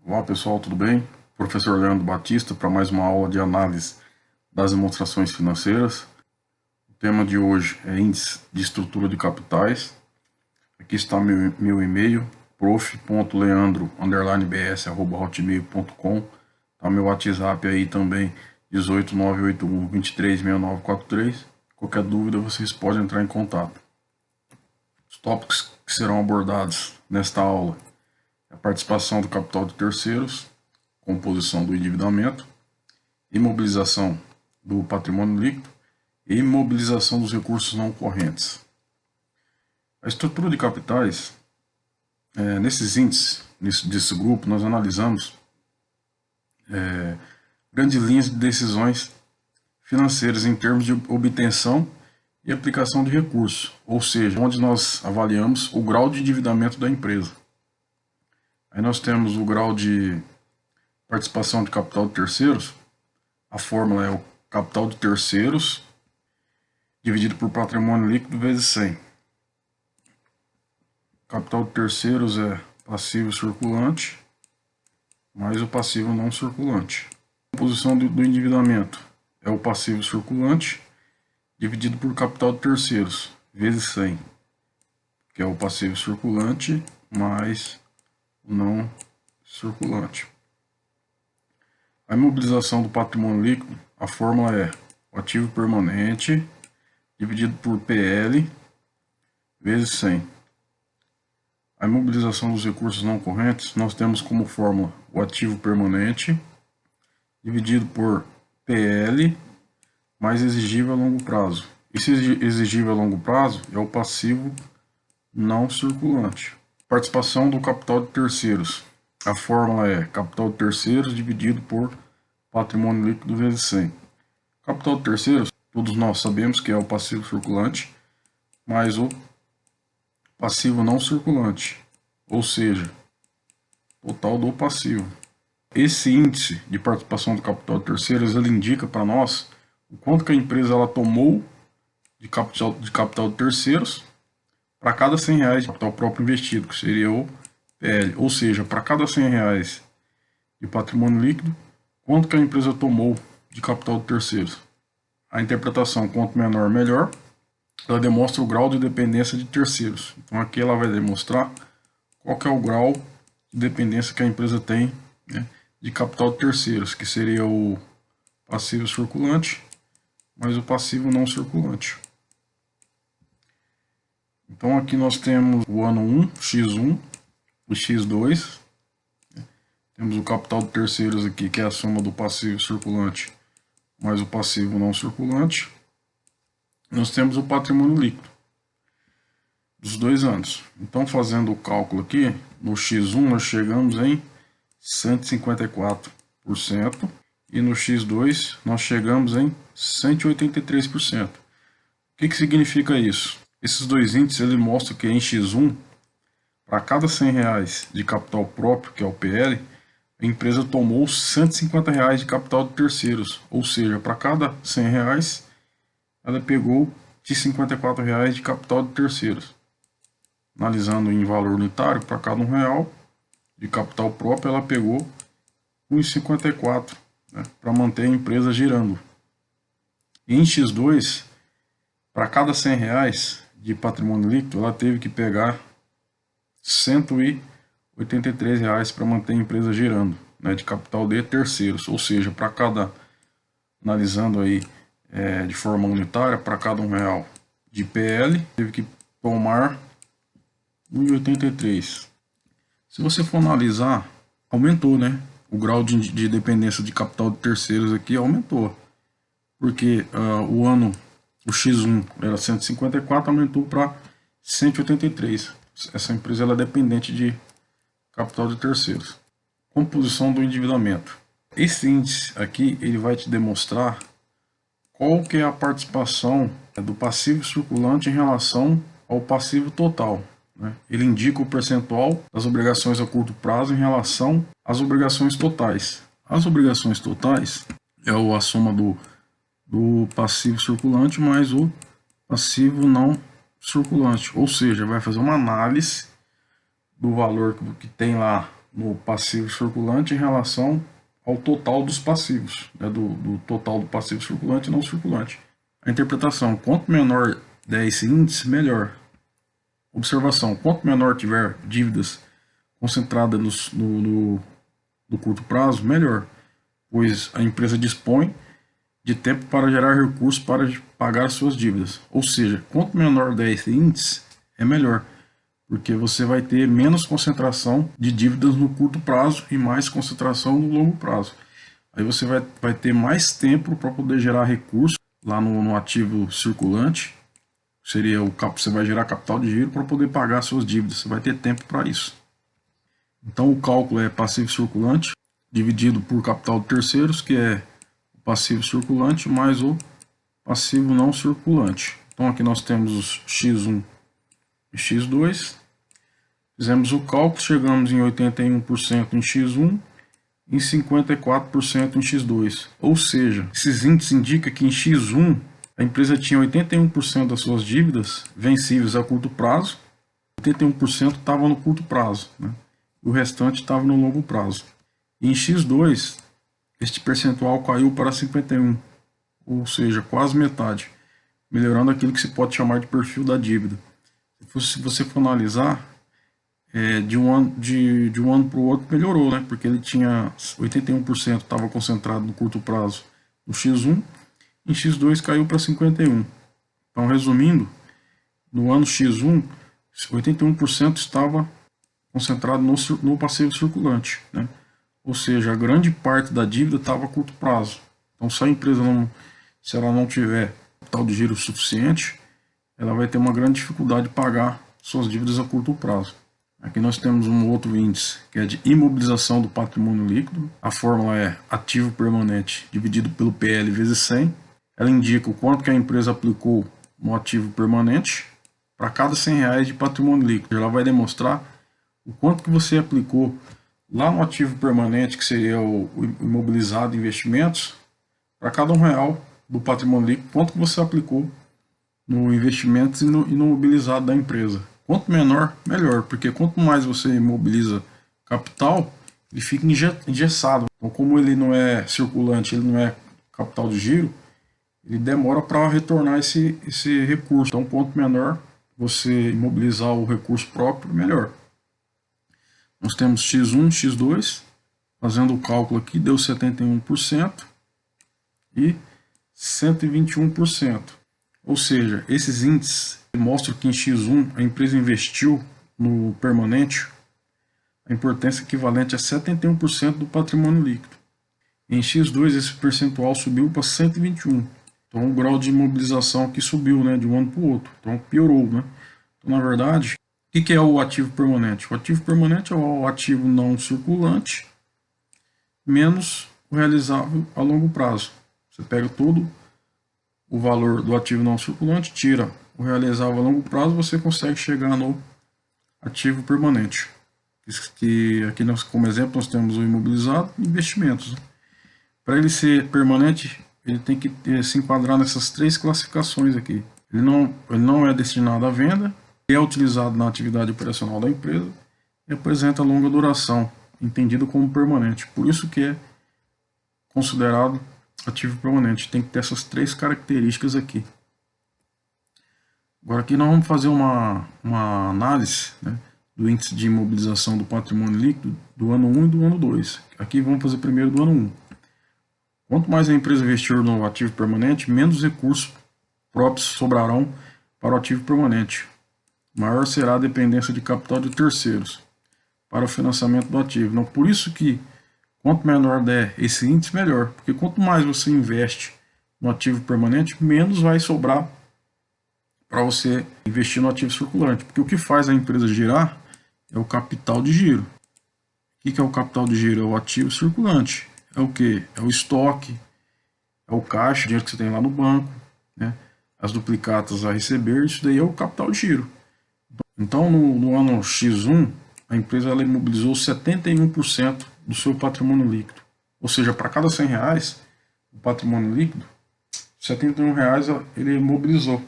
Olá pessoal, tudo bem? Professor Leandro Batista para mais uma aula de análise das demonstrações financeiras. O tema de hoje é índice de estrutura de capitais. Aqui está meu e-mail, prof.leandro_bs@hotmail.com. Tá meu WhatsApp aí também, 18981236943. Qualquer dúvida vocês podem entrar em contato. Os tópicos que serão abordados nesta aula: a participação do capital de terceiros, composição do endividamento, imobilização do patrimônio líquido e imobilização dos recursos não correntes. A estrutura de capitais, nesses índices, desse grupo, nós analisamos grandes linhas de decisões financeiras em termos de obtenção e aplicação de recursos, ou seja, onde nós avaliamos o grau de endividamento da empresa. Aí nós temos o grau de participação de capital de terceiros. A fórmula é o capital de terceiros dividido por patrimônio líquido vezes 100. Capital de terceiros é passivo circulante mais o passivo não circulante. A composição do endividamento é o passivo circulante dividido por capital de terceiros vezes 100, que é o passivo circulante mais o não circulante. A imobilização do patrimônio líquido, a fórmula é o ativo permanente dividido por PL vezes 100. A imobilização dos recursos não correntes, nós temos como fórmula o ativo permanente dividido por PL mais exigível a longo prazo. Esse exigível a longo prazo é o passivo não circulante. Participação do capital de terceiros. A fórmula é capital de terceiros dividido por patrimônio líquido vezes 100. Capital de terceiros, todos nós sabemos que é o passivo circulante mais o passivo não circulante, ou seja, total do passivo. Esse índice de participação do capital de terceiros, ele indica para nós o quanto que a empresa ela tomou de capital de terceiros para cada R$100 de capital próprio investido, que seria o PL, ou seja, para cada R$100 de patrimônio líquido, quanto que a empresa tomou de capital de terceiros. A interpretação quanto menor, melhor, ela demonstra o grau de dependência de terceiros. Então aqui ela vai demonstrar qual que é o grau de dependência que a empresa tem, né, de capital de terceiros, que seria o passivo circulante mais o passivo não circulante. Então aqui nós temos o ano 1, X1 e X2. Temos o capital de terceiros aqui, que é a soma do passivo circulante mais o passivo não circulante. Nós temos o patrimônio líquido dos 2 anos. Então, fazendo o cálculo aqui, no X1 nós chegamos em 154% e no X2 nós chegamos em 183%. O que significa isso? Esses dois índices ele mostram que em X1, para cada R$100 de capital próprio, que é o PL, a empresa tomou R$150 de capital de terceiros, ou seja, para cada R$100 ela pegou de R$54 de capital de terceiros. Analisando em valor unitário, para cada R$1 de capital próprio, ela pegou 1,54, né, para manter a empresa girando. E em X2, para cada R$100 de patrimônio líquido, ela teve que pegar R$183 para manter a empresa girando, né, de capital de terceiros. Ou seja, para cada, analisando aí de forma unitária, para cada R$1 de PL, teve que tomar 1,83. Se você for analisar, aumentou, né? O grau de dependência de capital de terceiros aqui aumentou. Porque o X1 era 154, aumentou para 183. Essa empresa ela é dependente de capital de terceiros. Composição do endividamento. Esse índice aqui ele vai te demonstrar qual que é a participação do passivo circulante em relação ao passivo total, né? Ele indica o percentual das obrigações a curto prazo em relação às obrigações totais. As obrigações totais é a soma do passivo circulante mais o passivo não circulante, ou seja, vai fazer uma análise do valor que tem lá no passivo circulante em relação ao total dos passivos, né, do total do passivo circulante e não circulante. A interpretação: quanto menor der esse índice, melhor. Observação: quanto menor tiver dívidas concentradas no curto prazo, melhor, pois a empresa dispõe de tempo para gerar recursos para pagar suas dívidas. Ou seja, quanto menor der esse índice, é melhor, porque você vai ter menos concentração de dívidas no curto prazo e mais concentração no longo prazo. Aí você vai ter mais tempo para poder gerar recursos lá no ativo circulante. Seria você vai gerar capital de giro para poder pagar suas dívidas. Você vai ter tempo para isso. Então o cálculo é passivo circulante dividido por capital de terceiros, que é o passivo circulante mais o passivo não circulante. Então aqui nós temos os X1 e X2. Fizemos o cálculo, chegamos em 81% em X1 e em 54% em X2. Ou seja, esses índices indicam que em X1 a empresa tinha 81% das suas dívidas vencíveis a curto prazo, 81% estava no curto prazo, né? O restante estava no longo prazo. E em X2, este percentual caiu para 51%, ou seja, quase metade, melhorando aquilo que se pode chamar de perfil da dívida. Se você for analisar, de um ano para o outro melhorou, né? Porque ele tinha 81% estava concentrado no curto prazo no X1, em X2 caiu para 51%. Então, resumindo, no ano X1, 81% estava concentrado no passivo circulante, né? Ou seja, a grande parte da dívida estava a curto prazo. Então, se a empresa se ela não tiver capital de giro suficiente, ela vai ter uma grande dificuldade de pagar suas dívidas a curto prazo. Aqui nós temos um outro índice, que é de imobilização do patrimônio líquido. A fórmula é ativo permanente dividido pelo PL vezes 100. Ela indica o quanto que a empresa aplicou no ativo permanente para cada R$100 de patrimônio líquido. Ela vai demonstrar o quanto que você aplicou lá no ativo permanente, que seria o imobilizado de investimentos, para cada R$1 do patrimônio líquido, quanto que você aplicou no investimentos e no imobilizado da empresa. Quanto menor, melhor, porque quanto mais você imobiliza capital, ele fica engessado. Então, como ele não é circulante, ele não é capital de giro, ele demora para retornar esse recurso. Então, quanto menor você imobilizar o recurso próprio, melhor. Nós temos X1, X2, fazendo o cálculo aqui, deu 71% e 121%. Ou seja, esses índices mostram que em X1 a empresa investiu no permanente a importância equivalente a 71% do patrimônio líquido. Em X2 esse percentual subiu para 121%. Então o grau de imobilização aqui subiu, né, de um ano para o outro. Então piorou, né? Então, na verdade, o que é o ativo permanente? O ativo permanente é o ativo não circulante menos o realizável a longo prazo. Você pega todo o valor do ativo não circulante, tira o realizável a longo prazo, você consegue chegar no ativo permanente. Que aqui como exemplo nós temos o imobilizado e investimentos. Para ele ser permanente, ele tem que se enquadrar nessas três classificações aqui. Ele não é destinado à venda, é utilizado na atividade operacional da empresa e apresenta longa duração, entendido como permanente. Por isso que é considerado ativo permanente. Tem que ter essas três características aqui. Agora aqui nós vamos fazer uma análise, né, do índice de imobilização do patrimônio líquido do ano 1 e do ano 2. Aqui vamos fazer primeiro do ano 1. Quanto mais a empresa investir no ativo permanente, menos recursos próprios sobrarão para o ativo permanente. Maior será a dependência de capital de terceiros para o financiamento do ativo. Então, por isso que quanto menor der esse índice, melhor. Porque quanto mais você investe no ativo permanente, menos vai sobrar para você investir no ativo circulante. Porque o que faz a empresa girar é o capital de giro. O que é o capital de giro? É o ativo circulante. É o que? É o estoque, é o caixa, o dinheiro que você tem lá no banco, né? As duplicatas a receber, isso daí é o capital de giro. Então, no ano X1, a empresa ela imobilizou 71% do seu patrimônio líquido. Ou seja, para cada R$100 do patrimônio líquido, R$71 ele imobilizou,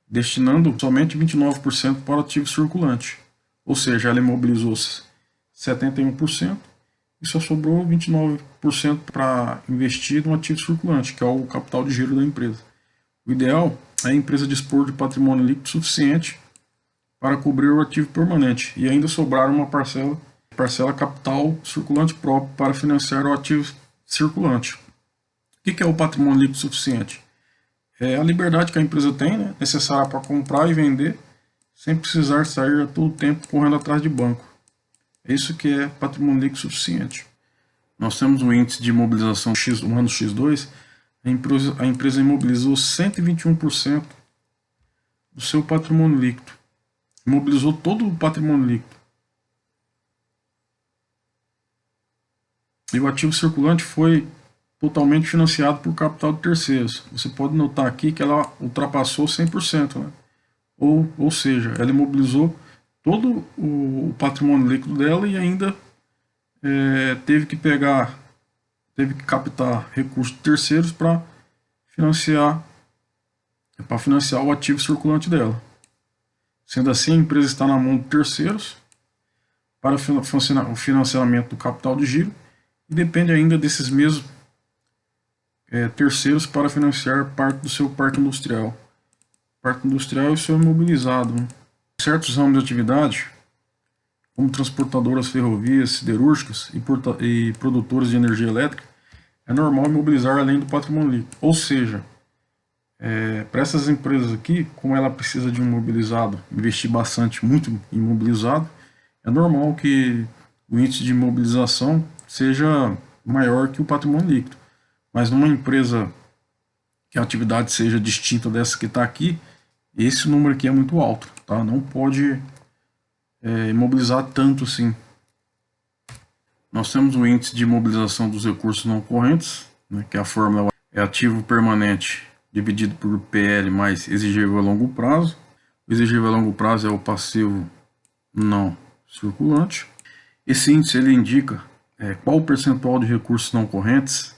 destinando somente 29% para o ativo circulante. Ou seja, ela imobilizou 71%, e só sobrou 29% para investir no ativo circulante, que é o capital de giro da empresa. O ideal é a empresa dispor de patrimônio líquido suficiente para cobrir o ativo permanente e ainda sobrar uma parcela capital circulante próprio para financiar o ativo circulante. O que é o patrimônio líquido suficiente? É a liberdade que a empresa tem, né, necessária para comprar e vender, sem precisar sair a todo tempo correndo atrás de banco. É isso que é patrimônio líquido suficiente. Nós temos o índice de imobilização X, no ano X2, a empresa imobilizou 121% do seu patrimônio líquido. Imobilizou todo o patrimônio líquido. E o ativo circulante foi totalmente financiado por capital de terceiros. Você pode notar aqui que ela ultrapassou 100%, né? Ou seja, ela imobilizou todo o patrimônio líquido dela e ainda teve que captar recursos de terceiros para financiar o ativo circulante dela. Sendo assim, a empresa está na mão de terceiros para o financiamento do capital de giro e depende ainda desses mesmos terceiros para financiar parte do seu parque industrial. O parque industrial é o seu imobilizado. Né? Em certos ramos de atividade, como transportadoras ferrovias, siderúrgicas e produtoras de energia elétrica, é normal imobilizar além do patrimônio líquido. Ou seja, para essas empresas aqui, como ela precisa de um imobilizado, investir bastante, muito em imobilizado, é normal que o índice de imobilização seja maior que o patrimônio líquido. Mas numa empresa que a atividade seja distinta dessa que está aqui, esse número aqui é muito alto, tá? Não pode imobilizar tanto assim. Nós temos o índice de imobilização dos recursos não correntes, né, que a fórmula é ativo permanente dividido por PL mais exigível a longo prazo. O exigível a longo prazo é o passivo não circulante. Esse índice ele indica qual o percentual de recursos não correntes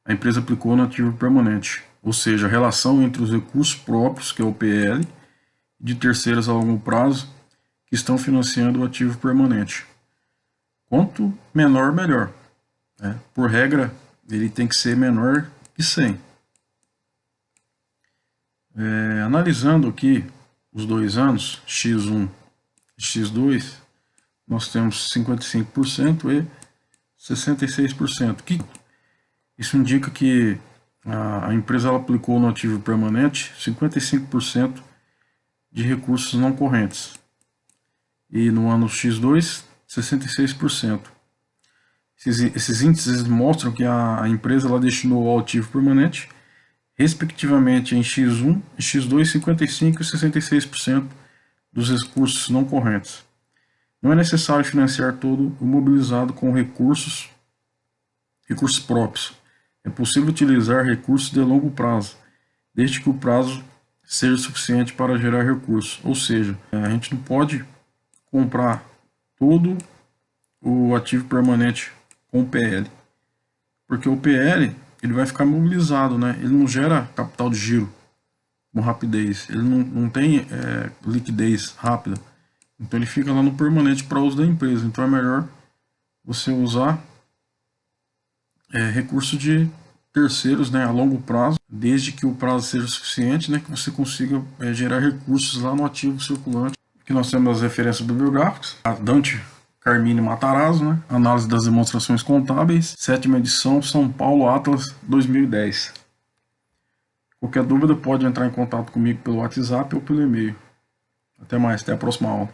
a empresa aplicou no ativo permanente, ou seja, a relação entre os recursos próprios, que é o PL, e de terceiros a longo prazo, que estão financiando o ativo permanente. Quanto menor, melhor. Por regra, ele tem que ser menor que 100. Analisando aqui os 2 anos, X1 e X2, nós temos 55% e 66%. Isso indica que a empresa ela aplicou no ativo permanente 55% de recursos não correntes. E no ano X2, 66%. Esses índices mostram que a empresa ela destinou ao ativo permanente, respectivamente em X1 e X2, 55% e 66% dos recursos não correntes. Não é necessário financiar todo o mobilizado com recursos próprios. É possível utilizar recursos de longo prazo, desde que o prazo seja suficiente para gerar recursos. Ou seja, a gente não pode comprar todo o ativo permanente com o PL, porque o PL ele vai ficar mobilizado, né? Ele não gera capital de giro com rapidez, ele não tem liquidez rápida, então ele fica lá no permanente para uso da empresa. Então é melhor você usar recurso de terceiros, né, a longo prazo, desde que o prazo seja suficiente, né, que você consiga gerar recursos lá no ativo circulante. Aqui nós temos as referências bibliográficas, a Dante Carmine Matarazzo, né, análise das demonstrações contábeis, 7ª edição, São Paulo, Atlas 2010. Qualquer dúvida pode entrar em contato comigo pelo WhatsApp ou pelo e-mail. Até mais, até a próxima aula.